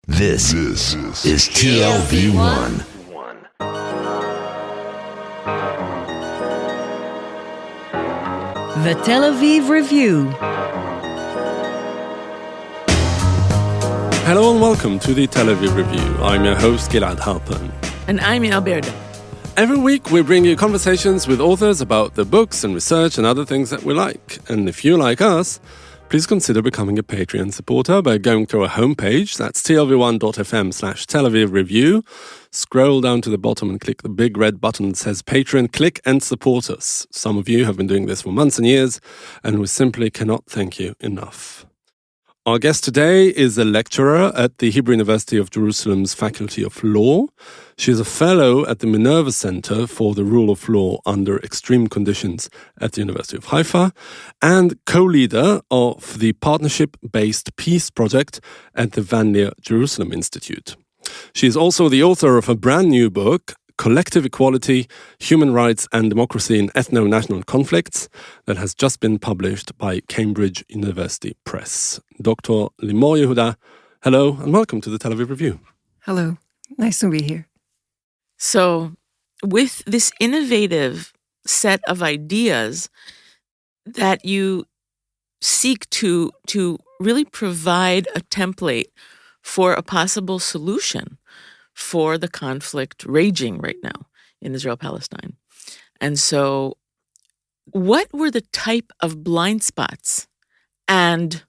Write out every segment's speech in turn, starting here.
This is TLV1. The Tel Aviv Review. Hello and welcome to the Tel Aviv Review. I'm your host, Gilad Halpern. And I'm Alberta. Every week we bring you conversations with authors about the books and research and other things that we like. And if you like us, please consider becoming a Patreon supporter by going to our homepage. That's tlv1.fm/Tel Aviv Review. Scroll down to the bottom and click the big red button that says Patreon. Click and support us. Some of you have been doing this for months and years, and we simply cannot thank you enough. Our guest today is a lecturer at the Hebrew University of Jerusalem's Faculty of Law. She is a fellow at the Minerva Center for the Rule of Law under Extreme Conditions at the University of Haifa and co-leader of the partnership-based Peace Project at the Van Leer Jerusalem Institute. She is also the author of a brand new book, Collective Equality, Human Rights and Democracy in Ethno-National Conflicts, that has just been published by Cambridge University Press. Dr. Limor Yehuda, hello and welcome to the Tel Aviv Review. Hello, nice to be here. So, with this innovative set of ideas that you seek to really provide a template for a possible solution for the conflict raging right now in Israel-Palestine. And so, what were the type of blind spots and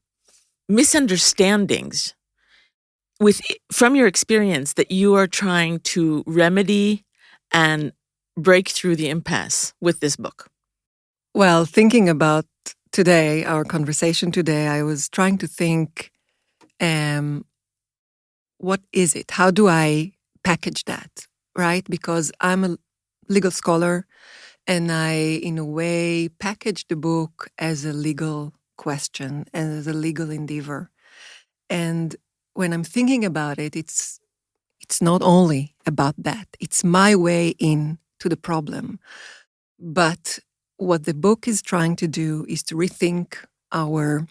misunderstandings from your experience that you are trying to remedy and break through the impasse with this book? Well, thinking about today, our conversation today, I was trying to think, what is it? How do I package that, right? Because I'm a legal scholar and I, in a way, package the book as a legal question and as a legal endeavor. And when I'm thinking about it, it's not only about that. It's my way in to the problem. But what the book is trying to do is to rethink our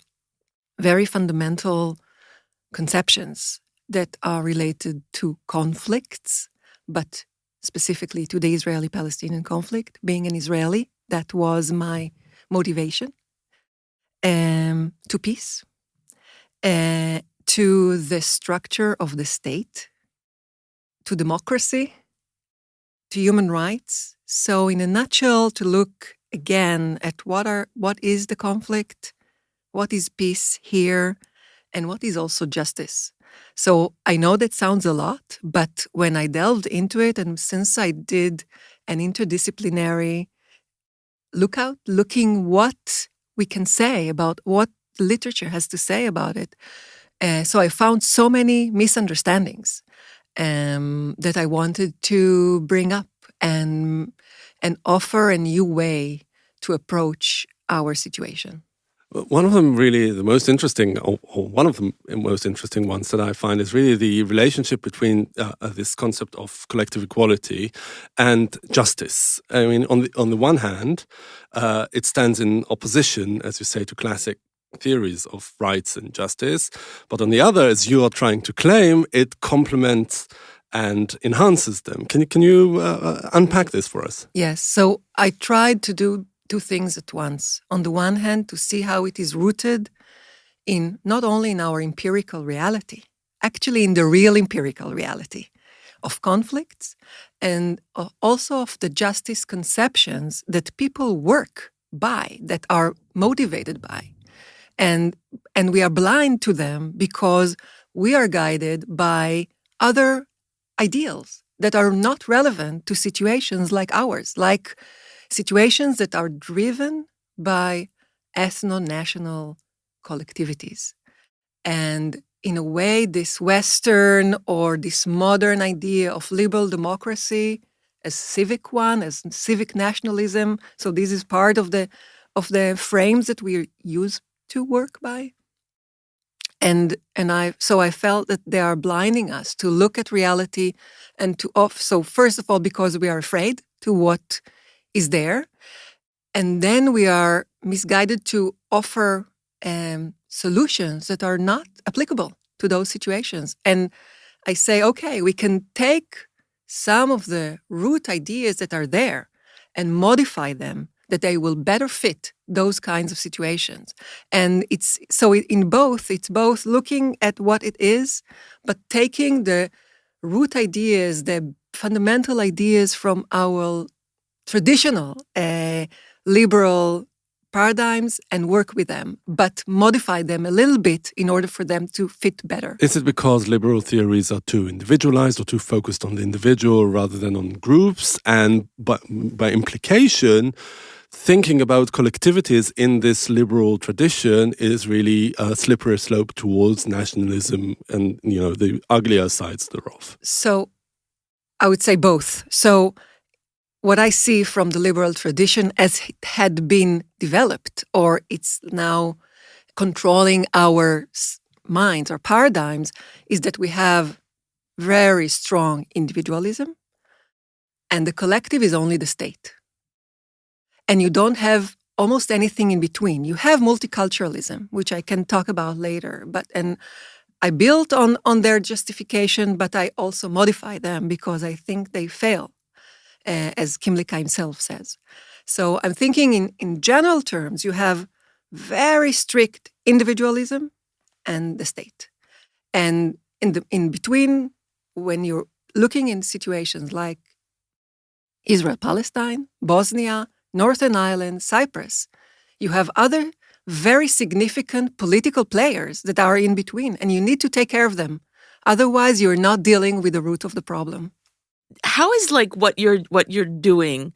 very fundamental conceptions that are related to conflicts, but specifically to the Israeli-Palestinian conflict. Being an Israeli, that was my motivation to peace, to the structure of the state, to democracy, to human rights. So in a nutshell, to look again at what is the conflict, what is peace here, and what is also justice. So I know that sounds a lot, but when I delved into it, and since I did an interdisciplinary looking what we can say about what literature has to say about it, so I found so many misunderstandings that I wanted to bring up and offer a new way to approach our situation. One of them really, the most interesting, or one of the most interesting ones that I find is really the relationship between this concept of collective equality and justice. I mean, on the one hand, it stands in opposition, as you say, to classic theories of rights and justice. But on the other, as you are trying to claim, it complements and enhances them. Can you unpack this for us? Yes. So I tried to do two things at once. On the one hand, to see how it is rooted in not only in our empirical reality, actually in the real empirical reality of conflicts, and also of the justice conceptions that people work by, that are motivated by. And we are blind to them because we are guided by other ideals that are not relevant to situations like ours, like situations that are driven by ethno-national collectivities. And in a way, this Western or this modern idea of liberal democracy as civic one, as civic nationalism, so this is part of the frames that we use to work by. And I felt that they are blinding us to look at reality and so first of all, because we are afraid to what is there. And then we are misguided to offer solutions that are not applicable to those situations. And I say, okay, we can take some of the root ideas that are there and modify them that they will better fit those kinds of situations. And it's both looking at what it is, but taking the root ideas, the fundamental ideas from our traditional liberal paradigms and work with them, but modify them a little bit in order for them to fit better. Is it because liberal theories are too individualized or too focused on the individual rather than on groups? And by implication, thinking about collectivities in this liberal tradition is really a slippery slope towards nationalism and, the uglier sides thereof. So I would say both. So what I see from the liberal tradition as it had been developed, or it's now controlling our minds or paradigms, is that we have very strong individualism, and the collective is only the state. And you don't have almost anything in between. You have multiculturalism, which I can talk about later, and I built on their justification, but I also modify them because I think they fail, as Kymlicka himself says. So I'm thinking in general terms, you have very strict individualism and the state. And in between, when you're looking in situations like Israel-Palestine, Bosnia, Northern Ireland, Cyprus, you have other very significant political players that are in between, and you need to take care of them. Otherwise, you're not dealing with the root of the problem. How is what you're doing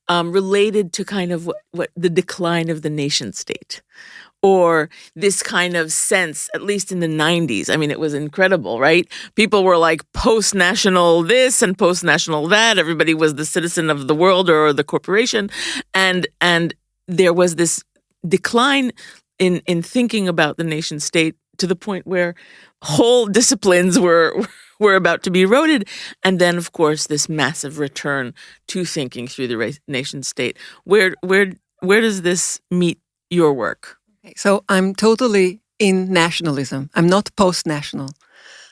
related to kind of what the decline of the nation state, or this kind of sense, at least in the 90s? I mean, it was incredible, right? People were like post-national this and post-national that. Everybody was the citizen of the world or the corporation, and there was this decline in thinking about the nation state to the point where whole disciplines were about to be eroded. And then, of course, this massive return to thinking through the nation state. Where does this meet your work? So I'm totally in nationalism. I'm not post-national.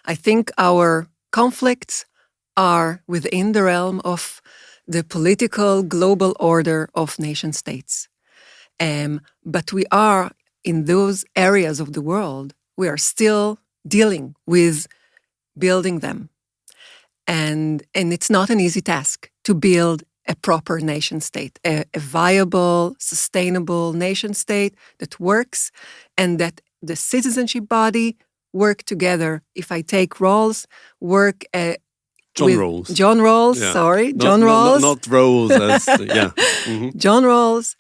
I think our conflicts are within the realm of the political global order of nation states. But we are, in those areas of the world, we are still dealing with building them. And it's not an easy task to build a proper nation state, a viable, sustainable nation state that works, and that the citizenship body work together. If I take Rawls, work John Rawls. John Rawls, Yeah. sorry. Not, John Rawls. Not Rawls as, yeah. Mm-hmm. John Rawls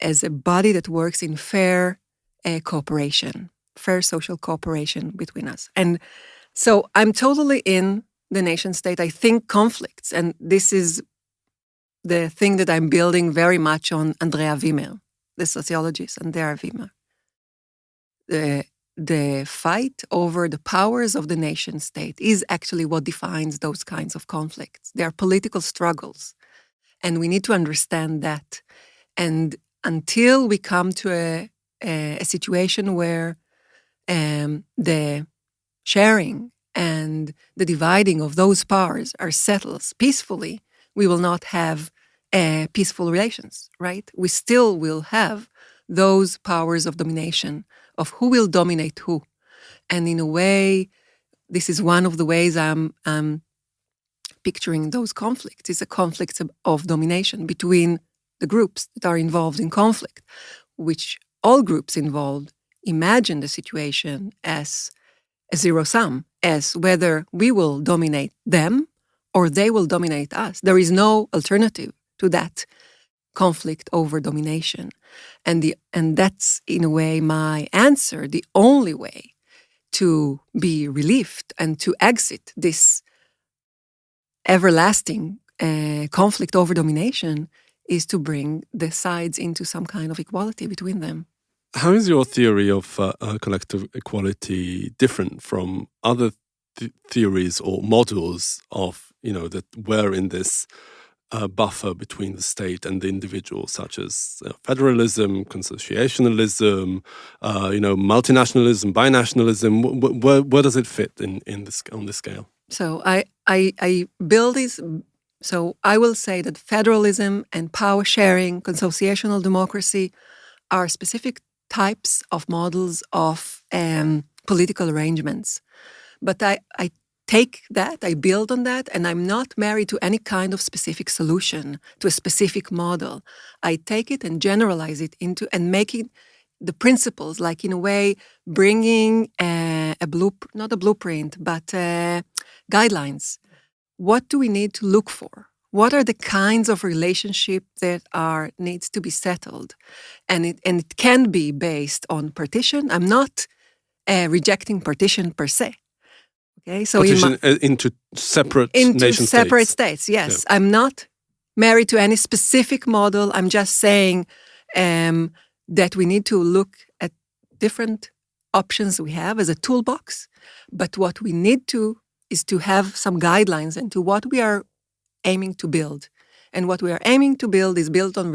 as a body that works in fair cooperation, fair social cooperation between us. And so I'm totally in the nation state. I think conflicts, and this is the thing that I'm building very much on Andrea Wimmer, the sociologist Andrea Wimmer. The fight over the powers of the nation state is actually what defines those kinds of conflicts. They are political struggles, and we need to understand that. And until we come to a situation where the sharing and the dividing of those powers are settled peacefully, we will not have peaceful relations, right? We still will have those powers of domination, of who will dominate who. And in a way, this is one of the ways I'm picturing those conflicts. It's a conflict of domination between the groups that are involved in conflict, which all groups involved imagine the situation as a zero-sum, as whether we will dominate them or they will dominate us. There is no alternative to that conflict over domination. And that's, in a way, my answer. The only way to be relieved and to exit this everlasting conflict over domination is to bring the sides into some kind of equality between them. How is your theory of collective equality different from other theories or models of, that were in this buffer between the state and the individual, such as federalism, consociationalism, multinationalism, binationalism? Where does it fit on this scale? So I build this. So I will say that federalism and power sharing, consociational democracy, are specific types of models of political arrangements. But I take that, I build on that, and I'm not married to any kind of specific solution, to a specific model. I take it and generalize it into, and make it the principles, like in a way, bringing not a blueprint, but guidelines. What do we need to look for? What are the kinds of relationship that needs to be settled? And it can be based on partition. I'm not rejecting partition per se. Okay, so into separate nation states. Yes, yeah. I'm not married to any specific model. I'm just saying that we need to look at different options we have as a toolbox. But what we need to is to have some guidelines into what we are aiming to build. And what we are aiming to build is built on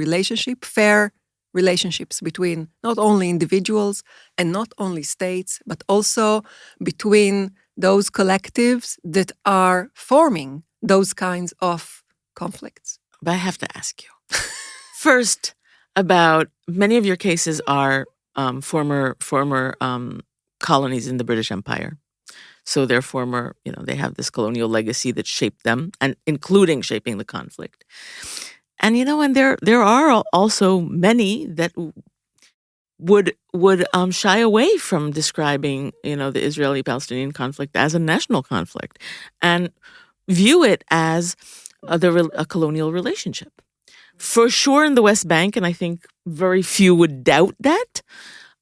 fair relationships between not only individuals and not only states, but also between those collectives that are forming those kinds of conflicts. But I have to ask you. First, about many of your cases are former colonies in the British Empire. So they're former, they have this colonial legacy that shaped them, and including shaping the conflict. And and there are also many that would shy away from describing, the Israeli-Palestinian conflict as a national conflict, and view it as a colonial relationship. For sure in the West Bank, and I think very few would doubt that.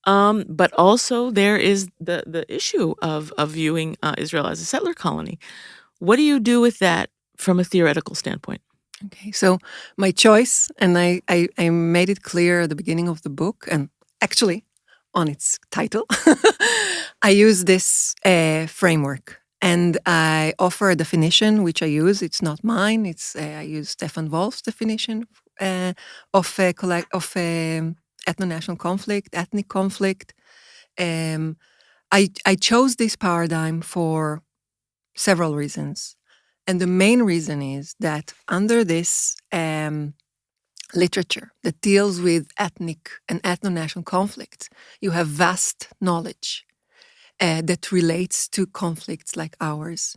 But also there is the issue of viewing Israel as a settler colony. What do you do with that from a theoretical standpoint? Okay, so my choice, and I made it clear at the beginning of the book, and actually on its title, I use this framework. And I offer a definition, which I use. It's not mine. I use Stefan Wolf's definition of ethno-national conflict, ethnic conflict. I chose this paradigm for several reasons. And the main reason is that under this literature that deals with ethnic and ethno-national conflicts, you have vast knowledge that relates to conflicts like ours,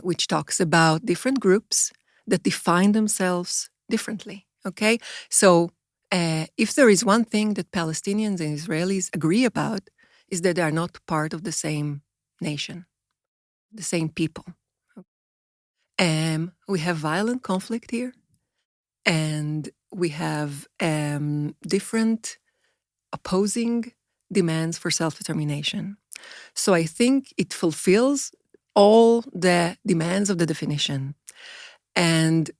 which talks about different groups that define themselves differently. Okay? So if there is one thing that Palestinians and Israelis agree about, is that they are not part of the same nation, the same people. We have violent conflict here, and we have different opposing demands for self-determination. So I think it fulfills all the demands of the definition. And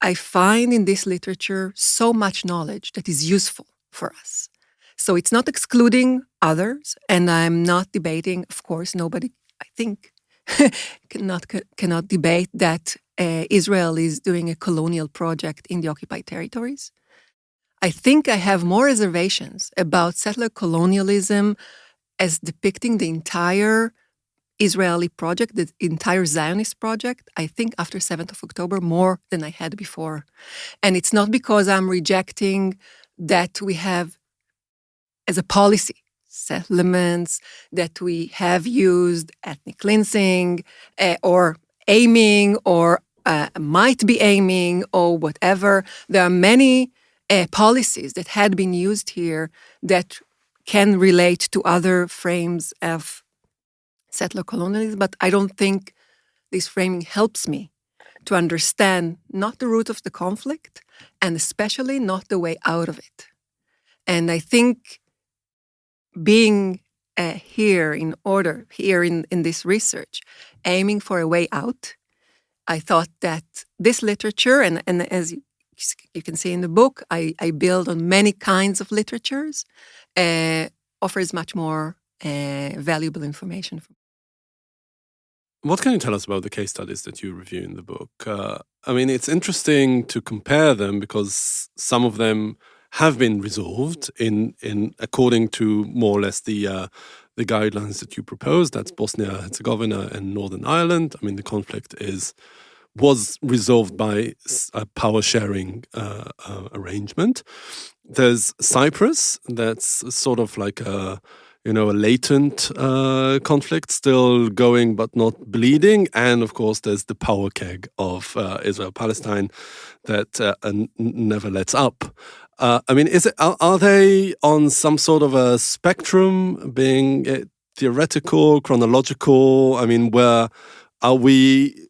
I find in this literature so much knowledge that is useful for us. So it's not excluding others, and I'm not debating, of course, nobody, I think, cannot debate that Israel is doing a colonial project in the occupied territories. I think I have more reservations about settler colonialism as depicting the entire Israeli project, the entire Zionist project, I think after 7th of October, more than I had before. And it's not because I'm rejecting that we have, as a policy, settlements, that we have used ethnic cleansing, or aiming, or might be aiming, or whatever. There are many policies that had been used here that can relate to other frames of settler colonialism, but I don't think this framing helps me to understand not the root of the conflict, and especially not the way out of it. And I think being here in this research, aiming for a way out, I thought that this literature, and as you can see in the book, I build on many kinds of literatures, offers much more valuable information. What can you tell us about the case studies that you review in the book? I mean, it's interesting to compare them because some of them have been resolved in according to more or less the guidelines that you proposed. That's Bosnia-Herzegovina and Northern Ireland. I mean, the conflict was resolved by a power sharing arrangement. There's Cyprus. That's sort of like a latent conflict still going but not bleeding. And of course, there's the power keg of Israel-Palestine that never lets up. I mean, are they on some sort of a spectrum, being theoretical, chronological? I mean, where are we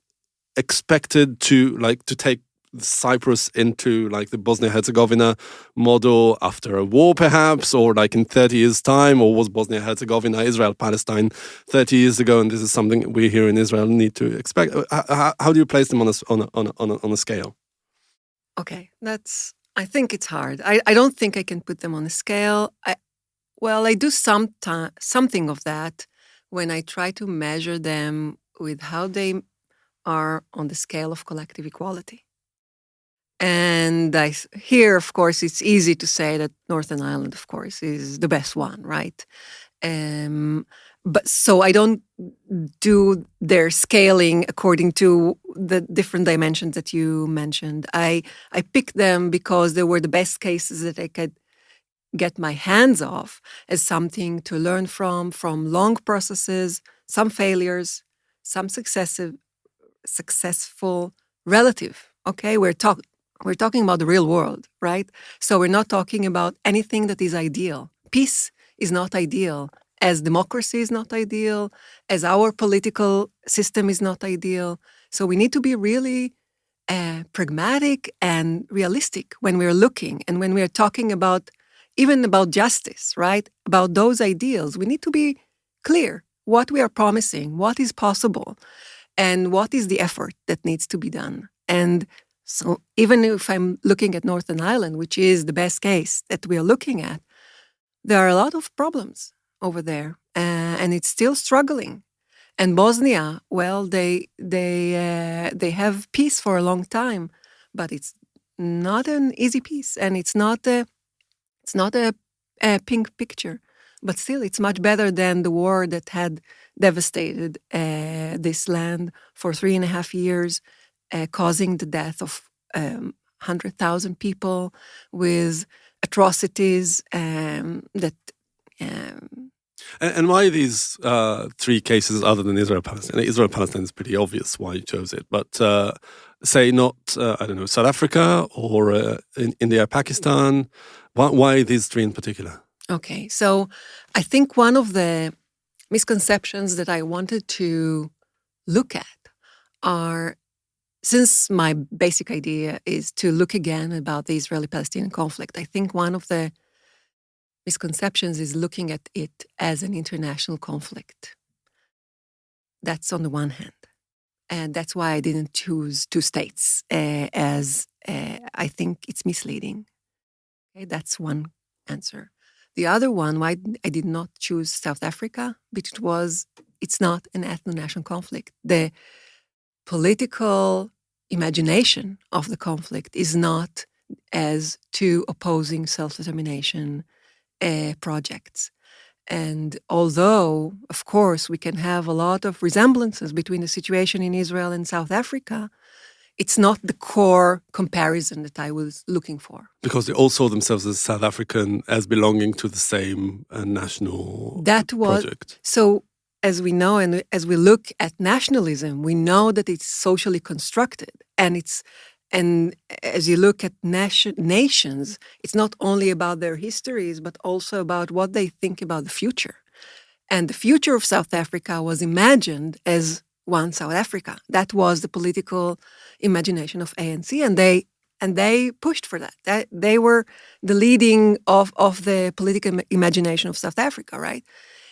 expected to take Cyprus into like the Bosnia-Herzegovina model after a war, perhaps, or like in 30 years' time, or was Bosnia-Herzegovina, Israel-Palestine 30 years ago, and this is something we here in Israel need to expect? How do you place them on a scale? Okay, I think it's hard. I don't think I can put them on a scale. I do something of that when I try to measure them with how they are on the scale of collective equality. And here, of course, it's easy to say that Northern Ireland, of course, is the best one, right? But so I don't do their scaling according to the different dimensions that you mentioned. I picked them because they were the best cases that I could get my hands off as something to learn from long processes, some failures, some successful relative. Okay, we're talking about the real world, right? So we're not talking about anything that is ideal. Peace is not ideal, as democracy is not ideal, as our political system is not ideal. So we need to be really pragmatic and realistic when we're looking and when we're talking even about justice, right? About those ideals. We need to be clear what we are promising, what is possible, and what is the effort that needs to be done. And so even if I'm looking at Northern Ireland, which is the best case that we are looking at, there are a lot of problems over there, and it's still struggling. And Bosnia, well, they have peace for a long time, but it's not an easy peace, and it's not a pink picture. But still, it's much better than the war that had devastated this land for 3.5 years, causing the death of 100,000 people with atrocities that. And why these three cases other than Israel-Palestine? Israel-Palestine is pretty obvious why you chose it, but say not, South Africa or India, Pakistan. Why these three in particular? Okay, so I think one of the misconceptions that I wanted to look at are, since my basic idea is to look again about the Israeli-Palestinian conflict, I think one of the misconceptions is looking at it as an international conflict. That's on the one hand. And that's why I didn't choose two states, as I think it's misleading. Okay, that's one answer. The other one, why I did not choose South Africa, because it's not an ethno-national conflict. The political imagination of the conflict is not as two opposing self-determination projects. And although, of course, we can have a lot of resemblances between the situation in Israel and South Africa, it's not the core comparison that I was looking for. Because they all saw themselves as South African, as belonging to the same national project. So, as we know and as we look at nationalism, we know that it's socially constructed. And as you look at nations, it's not only about their histories, but also about what they think about the future. And the future of South Africa was imagined as one South Africa. That was the political imagination of ANC, and they pushed for that. They were the leading of the political imagination of South Africa, right?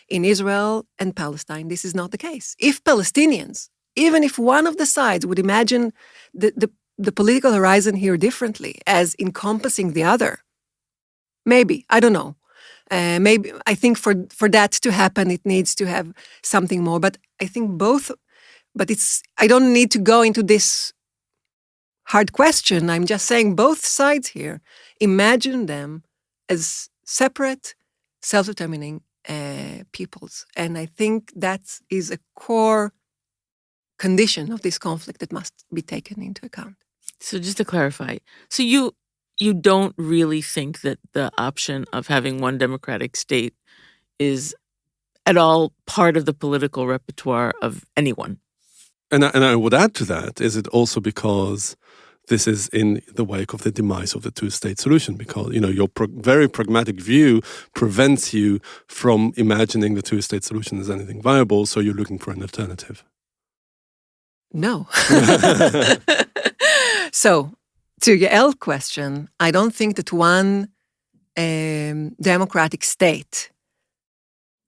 In Israel and Palestine, this is not the case. If Palestinians, even if one of the sides would imagine the political horizon here differently, as encompassing the other, maybe, I don't know. Maybe I think for that to happen, it needs to have something more. But I think both But I don't need to go into this hard question. I'm just saying both sides here, imagine them as separate, self-determining peoples. And I think that is a core condition of this conflict that must be taken into account. So just to clarify, so you don't really think that the option of having one democratic state is at all part of the political repertoire of anyone? And I would add to that, is it also because this is in the wake of the demise of the two-state solution? Because, your very pragmatic view prevents you from imagining the two-state solution as anything viable, so you're looking for an alternative. No. So, to your L question, I don't think that one democratic state,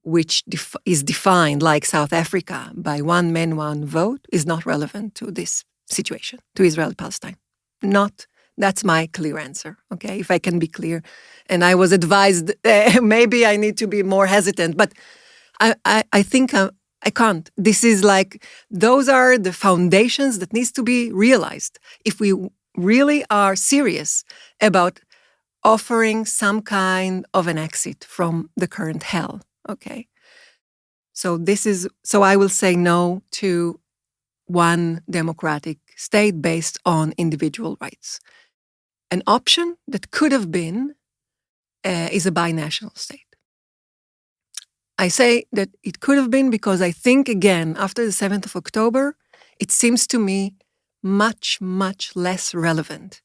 which is defined like South Africa by one man, one vote, is not relevant to this situation, to Israel-Palestine. That's my clear answer, okay, if I can be clear. And I was advised, maybe I need to be more hesitant, but I think I can't. This is like, those are the foundations that needs to be realized. If we really are serious about offering some kind of an exit from the current hell, okay? So I will say no to one democratic state based on individual rights. An option that could have been is a binational state. I say that it could have been because I think, again, after the 7th of October, it seems to me much, much less relevant.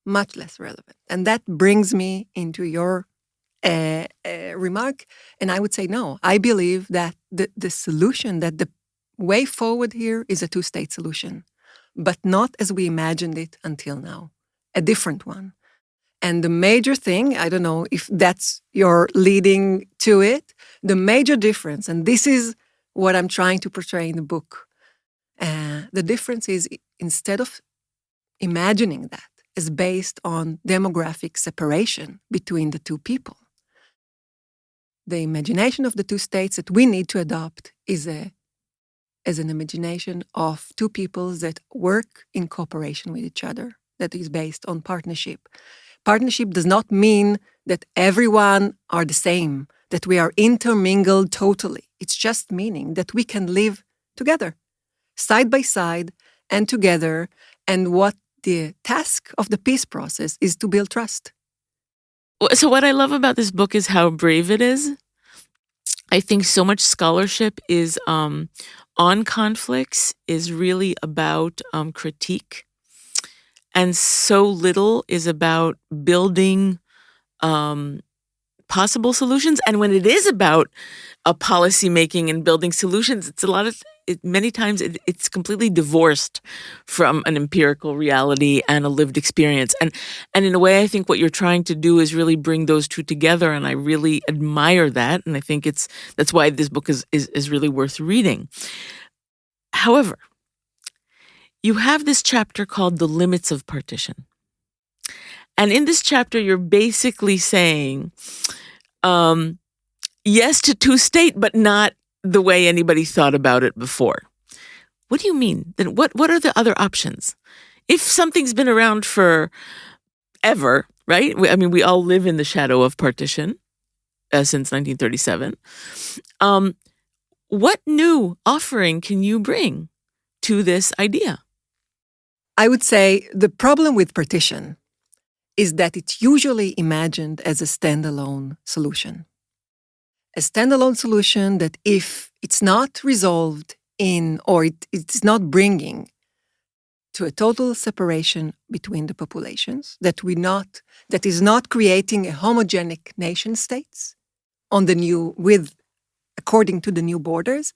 Much less relevant. And that brings me into your remark. And I would say no. I believe that the solution, that the way forward here is a two-state solution, but not as we imagined it until now. A different one. And the major thing, I don't know if that's your leading to it, the major difference, and this is what I'm trying to portray in the book, the difference is instead of imagining that as based on demographic separation between the two people, the imagination of the two states that we need to adopt is as an imagination of two peoples that work in cooperation with each other, that is based on partnership. Partnership does not mean that everyone are the same, that we are intermingled totally. It's just meaning that we can live together, side by side and together. And what the task of the peace process is to build trust. So what I love about this book is how brave it is. I think so much scholarship is on conflicts is really about critique. And so little is about building possible solutions. And when it is about policy making and building solutions, many times it's completely divorced from an empirical reality and a lived experience. And in a way, I think what you're trying to do is really bring those two together. And I really admire that. And I think that's why this book is really worth reading. However, you have this chapter called The Limits of Partition. And in this chapter, you're basically saying, yes to two-state, but not the way anybody thought about it before. What do you mean? Then what are the other options? If something's been around for ever, right? I mean, we all live in the shadow of partition since 1937. What new offering can you bring to this idea? I would say the problem with partition is that it's usually imagined as a standalone solution. A standalone solution that if it's not resolved or it's not bringing to a total separation between the populations, that is not creating a homogenic nation states according to the new borders.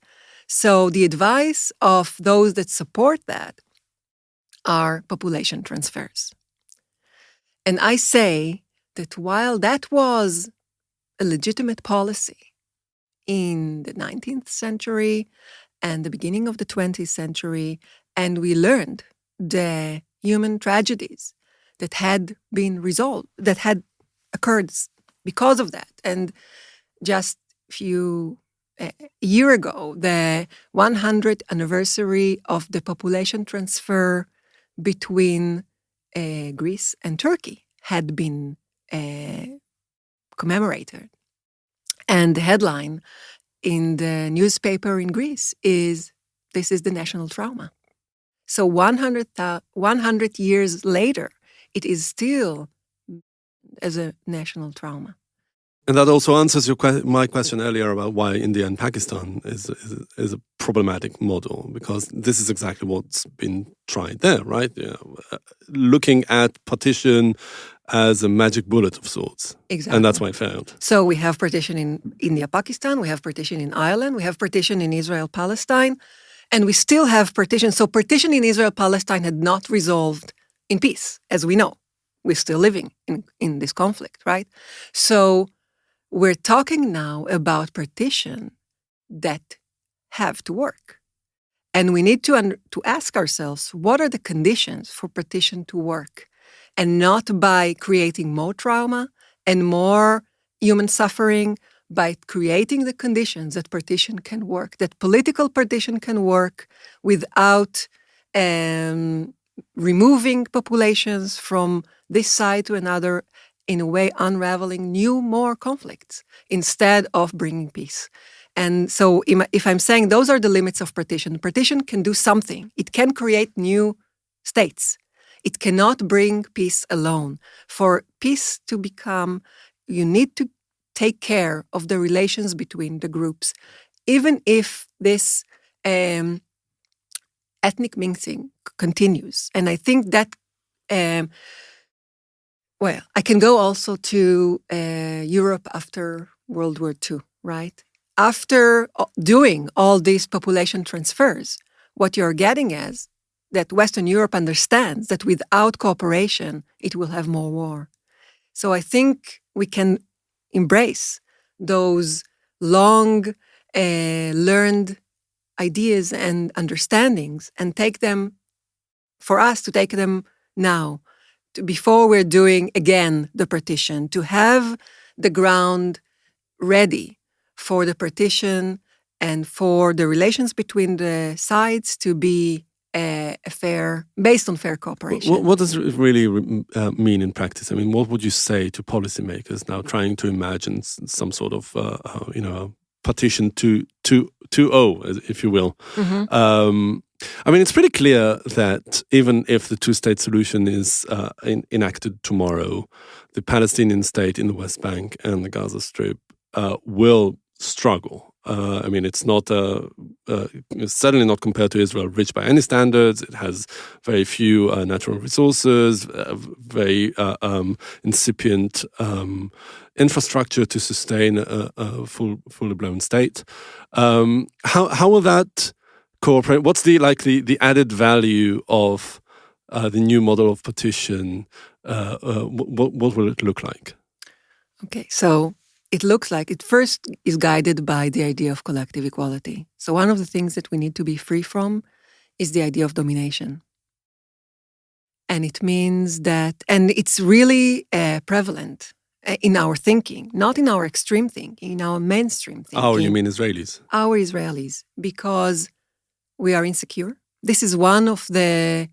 So the advice of those that support that are population transfers. And I say that while that was a legitimate policy in the 19th century and the beginning of the 20th century, and we learned the human tragedies that had been resolved, that had occurred because of that. And just a few a year ago, the 100th anniversary of the population transfer between Greece and Turkey had been commemorated. And the headline in the newspaper in Greece is, "This is the national trauma." So 100 years later, it is still as a national trauma. And that also answers my question earlier about why India and Pakistan is a problematic model, because this is exactly what's been tried there, right? Looking at partition as a magic bullet of sorts. Exactly. And that's why it failed. So we have partition in India, Pakistan, we have partition in Ireland, we have partition in Israel, Palestine, and we still have partition. So partition in Israel, Palestine had not resolved in peace, as we know. We're still living in this conflict, right? So we're talking now about partition that have to work. And we need to ask ourselves, what are the conditions for partition to work? And not by creating more trauma and more human suffering, by creating the conditions that partition can work, that political partition can work without removing populations from this side to another, in a way unraveling more conflicts instead of bringing peace. And so if I'm saying those are the limits of partition can do something. It can create new states. It cannot bring peace alone. For peace to become, you need to take care of the relations between the groups, even if this ethnic mixing continues. And I think that, I can go also to Europe after World War II, right? After doing all these population transfers, what you're getting is that Western Europe understands that without cooperation, it will have more war. So I think we can embrace those long learned ideas and understandings and take them, for us to take them now, before we're doing again the partition, to have the ground ready for the partition and for the relations between the sides to be based on fair cooperation. What does it really mean in practice? I mean, what would you say to policymakers now trying to imagine some sort of, partition 2.0, if you will? Mm-hmm. I mean, it's pretty clear that even if the two-state solution is enacted tomorrow, the Palestinian state in the West Bank and the Gaza Strip will struggle. I mean, it's not it's certainly not compared to Israel, rich by any standards. It has very few natural resources, very incipient infrastructure to sustain a fully blown state. How will that cooperate? What's the added value of the new model of partition? What will it look like? Okay, so it looks like it first is guided by the idea of collective equality. So one of the things that we need to be free from is the idea of domination. And it means that, and it's really prevalent in our thinking, not in our extreme thinking, in our mainstream thinking. Oh, you mean Israelis? Our Israelis, because we are insecure. This is one of the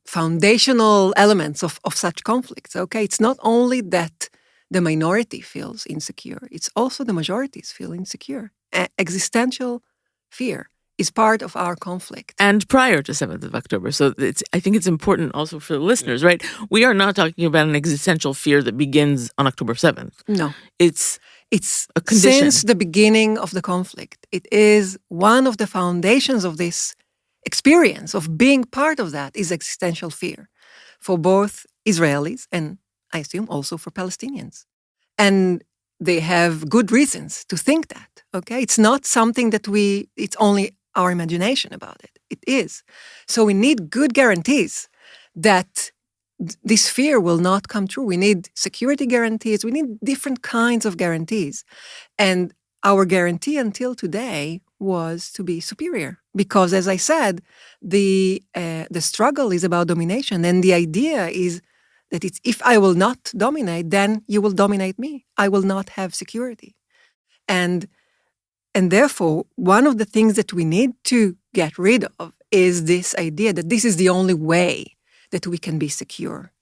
foundational elements of such conflicts, okay? It's not only that the minority feels insecure, it's also the majorities feel insecure. Existential fear is part of our conflict. And prior to 7th of October. So I think it's important also for the listeners, right? We are not talking about an existential fear that begins on October 7th. No. It's a condition. Since the beginning of the conflict. It is one of the foundations of this experience of being part of that is existential fear for both Israelis and I assume also for Palestinians. And they have good reasons to think that, okay? It's not something that it's only our imagination about it. It is. So we need good guarantees that this fear will not come true. We need security guarantees. We need different kinds of guarantees. And our guarantee until today was to be superior. Because as I said, the struggle is about domination. And the idea is that it's, if I will not dominate, then you will dominate me. I will not have security. And And therefore, one of the things that we need to get rid of is this idea that this is the only way that we can be secure.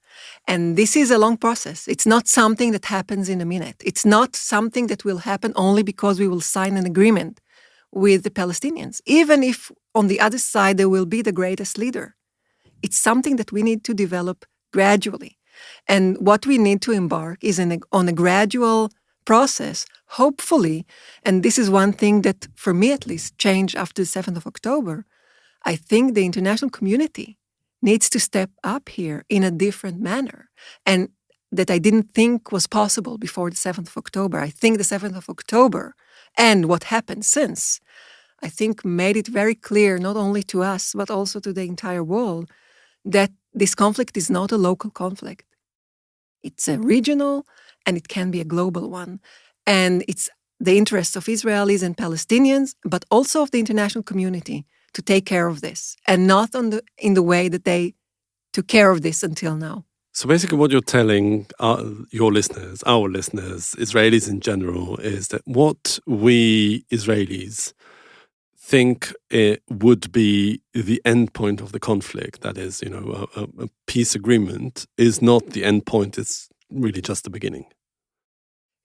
And this is a long process. It's not something that happens in a minute. It's not something that will happen only because we will sign an agreement with the Palestinians, even if on the other side there will be the greatest leader. It's something that we need to develop gradually. And what we need to embark is on a gradual process, hopefully, and this is one thing that, for me at least, changed after the 7th of October. I think the international community needs to step up here in a different manner, and that I didn't think was possible before the 7th of October. I think the 7th of October and what happened since, I think made it very clear, not only to us, but also to the entire world, that this conflict is not a local conflict. It's a regional and it can be a global one. And it's the interests of Israelis and Palestinians, but also of the international community to take care of this, and not in the way that they took care of this until now. So basically what you're telling your listeners, our listeners, Israelis in general, is that what we Israelis think it would be the end point of the conflict, that is, a peace agreement, is not the end point, it's really just the beginning.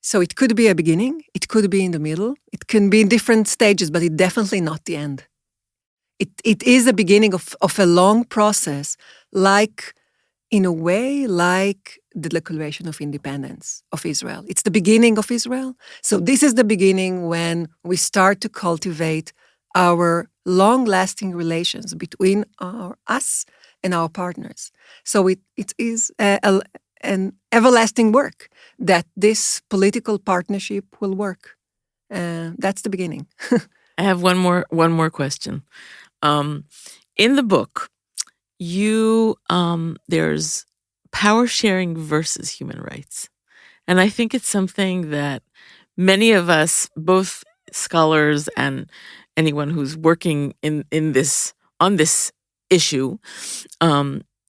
So it could be a beginning, it could be in the middle, it can be in different stages, but it's definitely not the end. It is the beginning of a long process, in a way, like the Declaration of Independence of Israel. It's the beginning of Israel. So this is the beginning when we start to cultivate our long-lasting relations between us and our partners. So it is an everlasting work that this political partnership will work. That's the beginning. I have one more question. In the book, there's power sharing versus human rights. And I think it's something that many of us, both scholars and anyone who's working on this issue,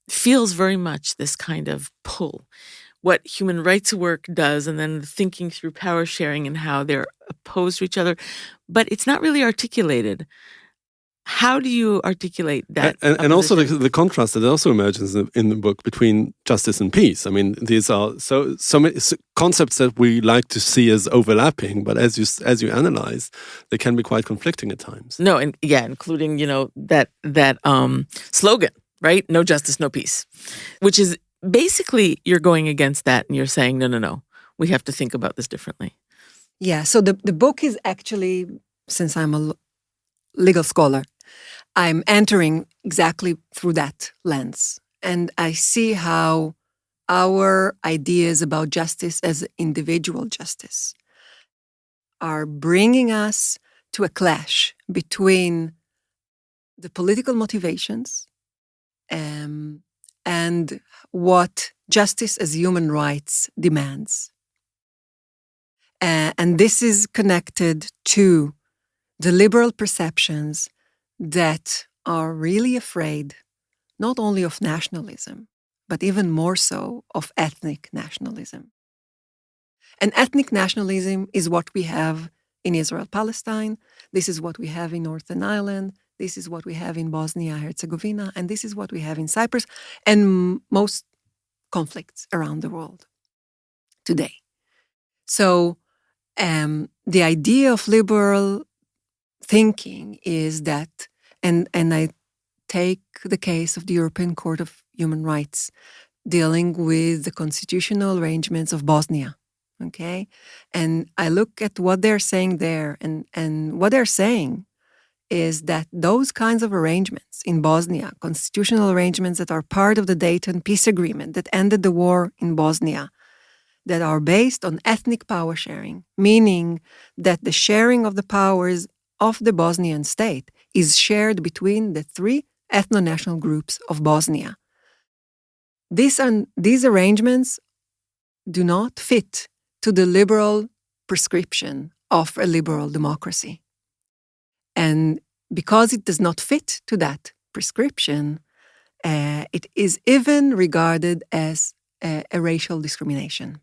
feels very much this kind of pull. What human rights work does, and then thinking through power sharing and how they're opposed to each other, but it's not really articulated. How do you articulate that? And also the contrast that also emerges in the book between justice and peace. I mean, these are so many concepts that we like to see as overlapping, but as you analyze, they can be quite conflicting at times. No, and yeah, including that slogan, right? No justice, no peace, which is basically you're going against that, and you're saying no, we have to think about this differently. Yeah. So the book is actually, since I'm a legal scholar, I'm entering exactly through that lens. And I see how our ideas about justice as individual justice are bringing us to a clash between the political motivations and what justice as human rights demands. And this is connected to the liberal perceptions that are really afraid not only of nationalism, but even more so of ethnic nationalism. And ethnic nationalism is what we have in Israel-Palestine, this is what we have in Northern Ireland, this is what we have in Bosnia-Herzegovina, and this is what we have in Cyprus, and most conflicts around the world today. So the idea of liberal thinking is that, and I take the case of the European Court of Human Rights dealing with the constitutional arrangements of Bosnia, okay? And I look at what they're saying there, and what they're saying is that those kinds of arrangements in Bosnia, constitutional arrangements that are part of the Dayton Peace Agreement that ended the war in Bosnia, that are based on ethnic power sharing, meaning that the sharing of the powers of the Bosnian state is shared between the three ethno-national groups of Bosnia. These arrangements do not fit to the liberal prescription of a liberal democracy. And because it does not fit to that prescription, it is even regarded as a racial discrimination.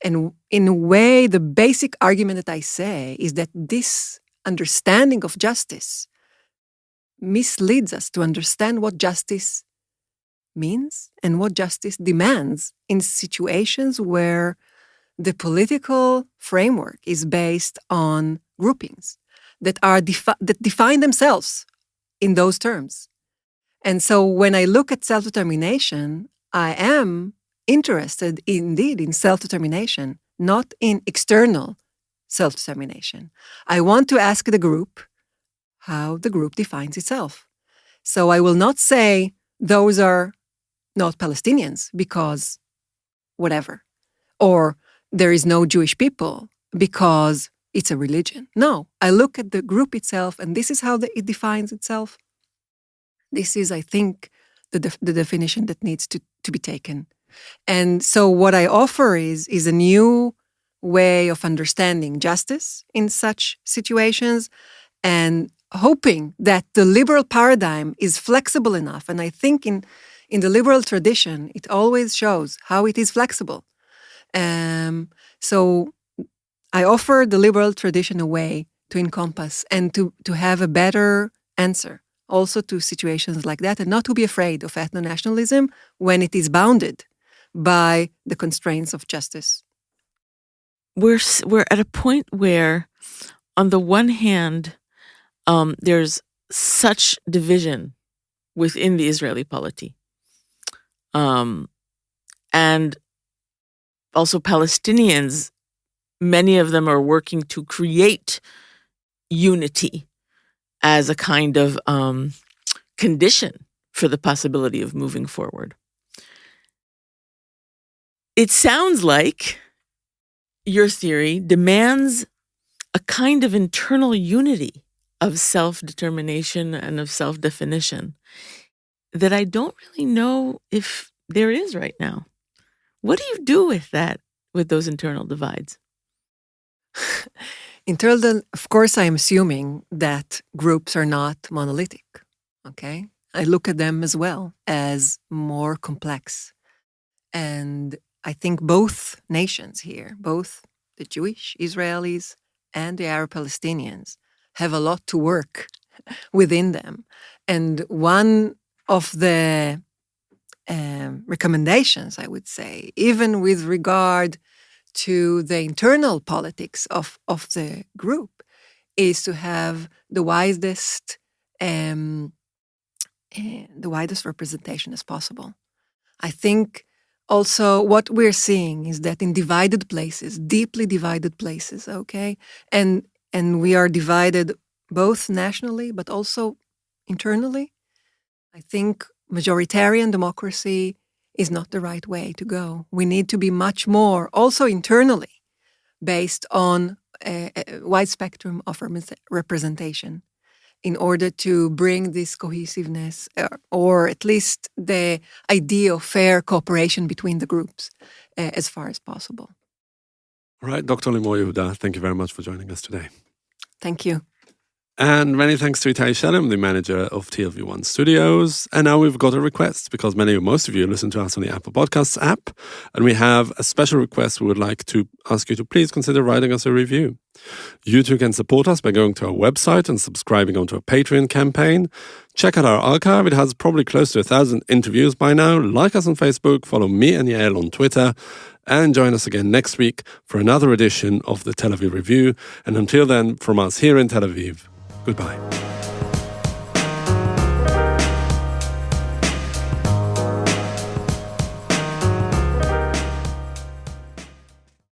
And in a way, the basic argument that I say is that this understanding of justice misleads us to understand what justice means and what justice demands in situations where the political framework is based on groupings that are that define themselves in those terms. And so when I look at self-determination, I am interested indeed in self-determination, not in external self-determination. I want to ask the group how the group defines itself. So I will not say those are not Palestinians because whatever, or there is no Jewish people because it's a religion. No, I look at the group itself, and this is how it defines itself. This is, I think, the definition that needs to be taken. And so what I offer is a new way of understanding justice in such situations, and hoping that the liberal paradigm is flexible enough. And I think in the liberal tradition, it always shows how it is flexible. So I offer the liberal tradition a way to encompass and to have a better answer also to situations like that, and not to be afraid of ethno-nationalism when it is bounded by the constraints of justice. We're at a point where, on the one hand, there's such division within the Israeli polity. And also Palestinians, many of them are working to create unity as a kind of condition for the possibility of moving forward. It sounds like your theory demands a kind of internal unity of self-determination and of self-definition that I don't really know if there is right now. What do you do with that, with those internal divides? Of course, I'm assuming that groups are not monolithic, okay? I look at them as well as more complex. And I think both nations here, both the Jewish Israelis and the Arab Palestinians, have a lot to work within them. And one of the recommendations, I would say, even with regard to the internal politics of the group, is to have the widest representation as possible. I think also what we're seeing is that in divided places, deeply divided places, okay, and we are divided both nationally but also internally, I think majoritarian democracy is not the right way to go. We need to be much more, also internally, based on a wide spectrum of representation in order to bring this cohesiveness, or at least the idea of fair cooperation between the groups as far as possible. All right, Dr. Limor Yehuda, thank you very much for joining us today. Thank you. And many thanks to Itai Shalom, the manager of TLV1 Studios. And now we've got a request, because most of you listen to us on the Apple Podcasts app, and we have a special request. We would like to ask you to please consider writing us a review. You too can support us by going to our website and subscribing onto a Patreon campaign. Check out our archive. It has probably close to 1,000 interviews by now. Like us on Facebook, follow me and Yael on Twitter, and join us again next week for another edition of the Tel Aviv Review. And until then, from us here in Tel Aviv, goodbye.